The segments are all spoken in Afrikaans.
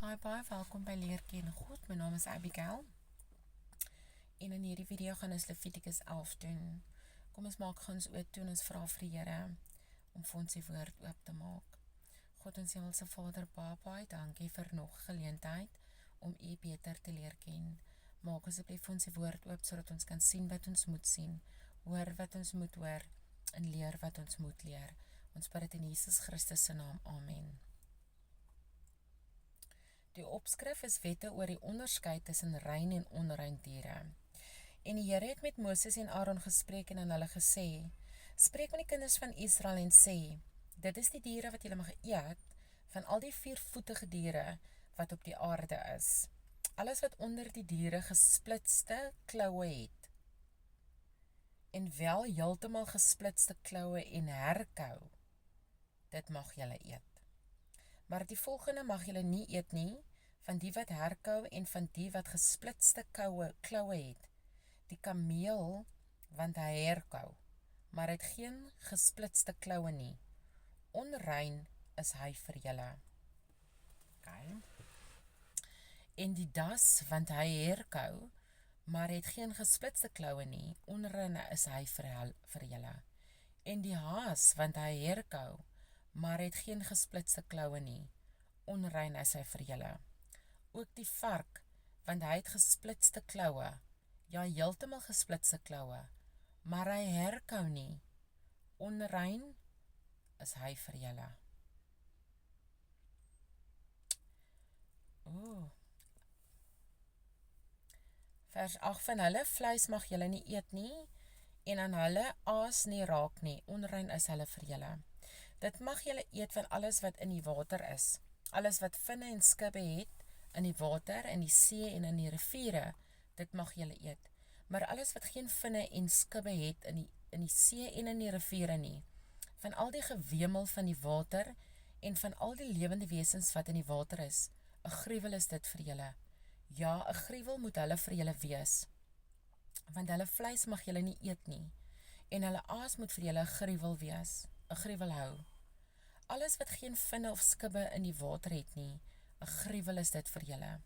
Hi, baie welkom by Leer Ken God. My naam is Abigail. En in hierdie video gaan ons Levitikus 11 doen. Kom ons maak gou ons oë toe en ons vra vir die Here om vir ons die woord oop te maak. God ons Hemelse Vader, baie dankie vir nog geleentheid om U beter te leer ken. Maak asseblief ons die woord oop sodat ons kan sien wat ons moet sien, hoor wat ons moet hoor en leer wat ons moet leer. Ons bid dit in Jesus Christus se naam. Amen. Die opskrif is wette oor die onderskeid tussen rein en onrein diere. En die Here het met Moses en Aaron gespreek en aan hulle gesê, spreek met die kinders van Israel en sê, dit is die diere wat julle mag eet, van al die viervoetige diere wat op die aarde is. Alles wat onder die diere gesplitste kloue het, en wel heeltemal gesplitste kloue en herkou, dit mag julle eet. Maar die volgende mag julle nie eet nie, van die wat herkou en van die wat gesplitste kloue het. Die kameel, want hy herkou, maar het geen gesplitste kloue nie. Onrein is hy vir julle. Okay. En die das, want hy herkou, maar het geen gesplitste kloue nie. Onrein is hy vir julle. En die haas, want hy herkou, maar het geen gesplitste kloue nie. Onrein is hy vir julle. Ook die vark, want hy het gesplitste kloue, ja, heeltemal gesplitste kloue, maar hy herkou nie. Onrein is hy vir julle. Vers 8 van hulle, vleis mag julle nie eet nie, en aan hulle aas nie raak nie. Onrein is hulle vir julle. Dit mag julle eet van alles wat in die water is. Alles wat vinne en skubbe het in die water, in die see en in die riviere, dit mag julle eet. Maar alles wat geen vinne en skubbe het in die see en in die riviere nie, van al die gewemel van die water en van al die lewende wesens wat in die water is, 'n gruwel is dit vir julle. Ja, 'n gruwel moet hulle vir julle wees, want hulle vleis mag julle nie eet nie, en hulle aas moet vir julle 'n gruwel wees, 'n gruwel hou. Alles wat geen vinne of skubbe in die water het nie, 'n gruwel is dit vir julle.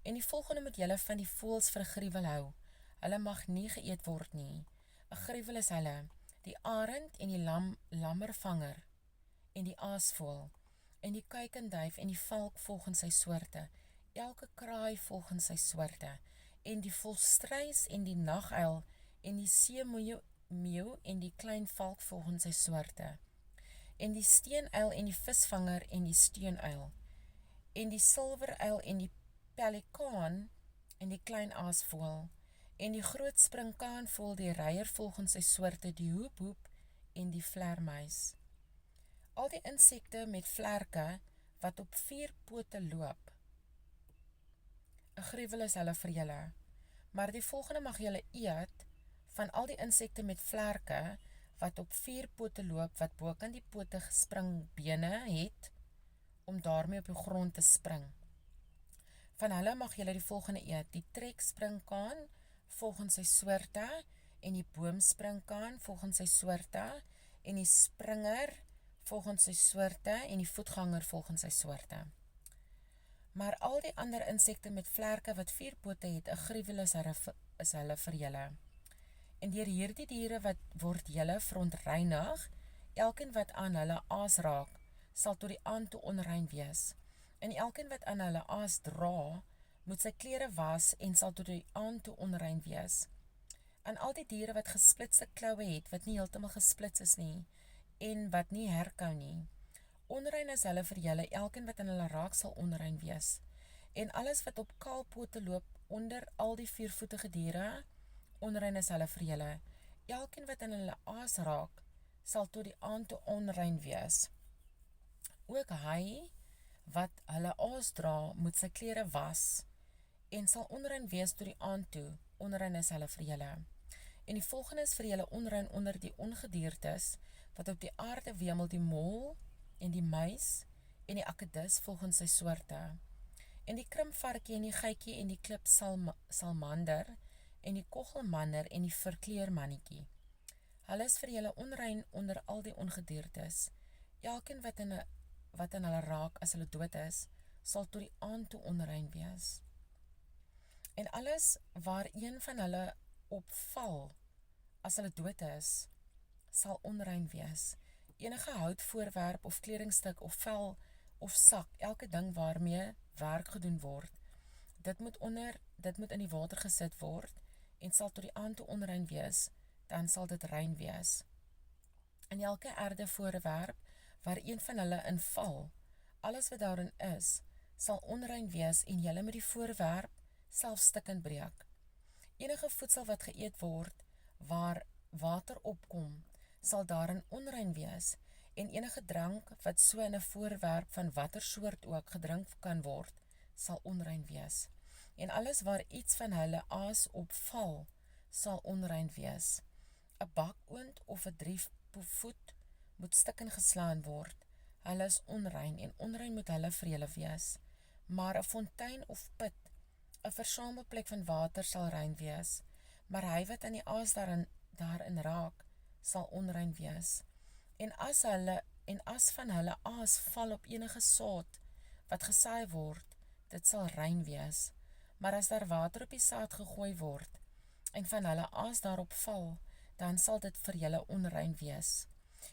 En die volgende moet julle van die voëls vir 'n gruwel hou. Hulle mag nie geëet word nie. 'n Gruwel is hulle, die arend en die lammervanger, en die aasvoël, en die kuikenduif en die valk volgens sy soorte, elke kraai volgens sy soorte, en die volstruis en die naguil, en die seemeeu en die klein valk volgens sy soorte, en die steenuil en die visvanger en die steenuil, en die silweruil en die pelikaan en die klein aasvoël, en die groot springkaanvoël, die reier volgens sy soorte, die hoephoep en die vlermuis. Al die insekte met vlerke wat op 4 pote loop, 'n gruwel is hulle vir julle. Maar die volgende mag julle eet van al die insekte met vlerke wat op 4 pote loop, wat bokant die pote gespringbene het, om daarmee op die grond te spring. Van hulle mag julle die volgende eet, die trekspringkaan volgens sy soorte, en die boomspringkaan volgens sy soorte, en die springer volgens sy soorte, en die voetganger volgens sy soorte. Maar al die ander insekte met vlerke wat 4 pote het, 'n gruwel is hulle vir julle. En deur hierdie diere word julle verontreinig, elkeen wat aan hulle aas raak, sal tot die aand toe onrein wees. En elkeen wat aan hulle aas dra, moet sy klere was en sal tot die aand toe onrein wees. En al die diere wat gesplitste kloue het, wat nie heeltemal gesplits is nie, en wat nie herkou nie, onrein is hulle vir julle, elkeen wat aan hulle raak sal onrein wees. En alles wat op kaalpote loop onder al die viervoetige diere, onrein is hulle vir julle. Elkeen wat aan hulle aas raak, sal tot die aand toe onrein wees. Ook hy wat hulle aas dra, moet sy klere was, en sal onrein wees tot die aand toe, onrein is hulle vir julle. En die volgende is vir julle onrein onder die ongediertes, wat op die aarde wemel, die mol, en die muis, en die akedus volgens sy soorte, en die krimpvarkie, en die geikie, en die klip salmander, en die koggelmanner, en die verkleermannetjie. Hulle is vir julle onrein onder al die ongediertes. Elkeen wat aan hulle raak as hulle dood is, sal tot die aand toe onrein wees. En alles waar een van hulle opval, as hulle dood is, sal onrein wees. Enige houtvoorwerp of kledingstuk of vel of sak, elke ding waarmee werk gedoen word, dit moet in die water gesit word en sal tot die aand toe onrein wees, dan sal dit rein wees. En elke erde voorwerp waar een van hulle inval, alles wat daarin is, sal onrein wees en julle met die voorwerp self stikkend breek. Enige voedsel wat geëet word, waar water opkom, sal daarin onrein wees, en enige drank wat so in 'n voorwerp van watter soort ook gedrink kan word, sal onrein wees. En alles waar iets van hulle aas opval, sal onrein wees. 'n Bakoond of 'n drievoet moet stikkend geslaan word. Hulle is onrein en onrein moet hulle vir julle wees. Maar 'n fontein of put, 'n versamelplek van water sal rein wees, maar hy wat aan die aas daarin raak, sal onrein wees. En as van hulle aas val op enige saad wat gesaai word, dit sal rein wees. Maar as daar water op die saad gegooi word, en van hulle aas daarop val, dan sal dit vir julle onrein wees.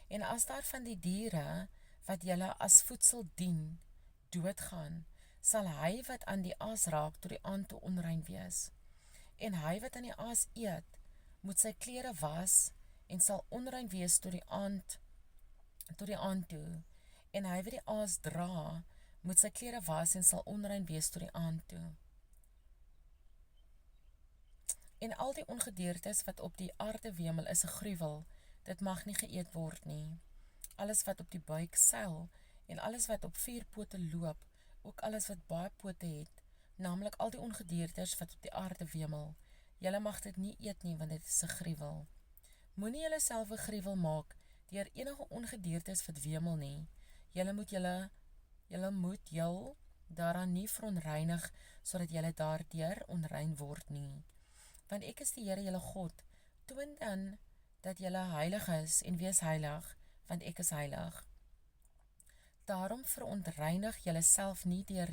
En as daar van die diere, wat julle as voedsel dien, doodgaan, sal hy wat aan die aas raak tot die aand toe onrein wees. En hy wat aan die aas eet, moet sy klere was, en sal onrein wees tot die aand toe. En hy wat die aas dra, moet sy klere was en sal onrein wees tot die aand toe. En al die ongediertes wat op die aarde wemel is 'n gruwel, dit mag nie geëet word nie. Alles wat op die buik seil, en alles wat op 4 pote loop, ook alles wat baie pote het, naamlik al die ongediertes wat op die aarde wemel, julle mag dit nie eet nie, want dit is 'n gruwel. Moenie julle self 'n gruwel maak deur enige ongediertes wat wemel nie. Julle moet jul daaraan nie veronreinig, sodat julle daardeur onrein word nie. Want ek is die Here julle God, toon dan dat julle heilig is, en wees heilig, want ek is heilig. Daarom verontreinig julle self nie deur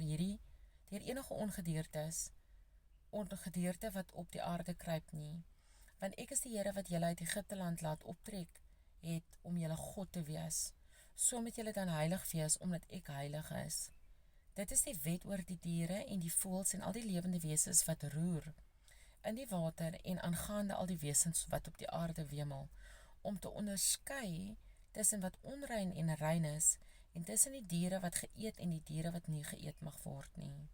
enige ongedierte wat op die aarde kruip nie. Want ek is die Here wat julle uit Egipte land laat optrek het, om julle God te wees. So moet julle dan heilig wees, omdat ek heilig is. Dit is die wet oor die diere en die voëls en al die lewende wesens wat roer in die water, en aangaande al die wesens wat op die aarde wemel, om te onderskei tussen wat onrein en rein is, en tussen die diere wat geëet en die diere wat nie geëet mag word nie.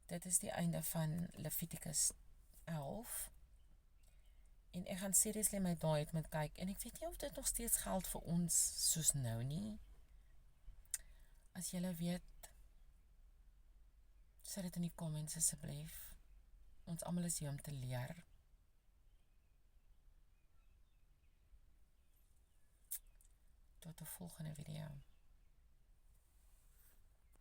Dit is die einde van Levitikus 11. En ek gaan seriously my daai uit moet kyk, en ek weet nie of dit nog steeds geld vir ons soos nou nie. As julle weet, sit dit in die comments asseblief. Ons almal is hier om te leer. Tot 'n volgende video.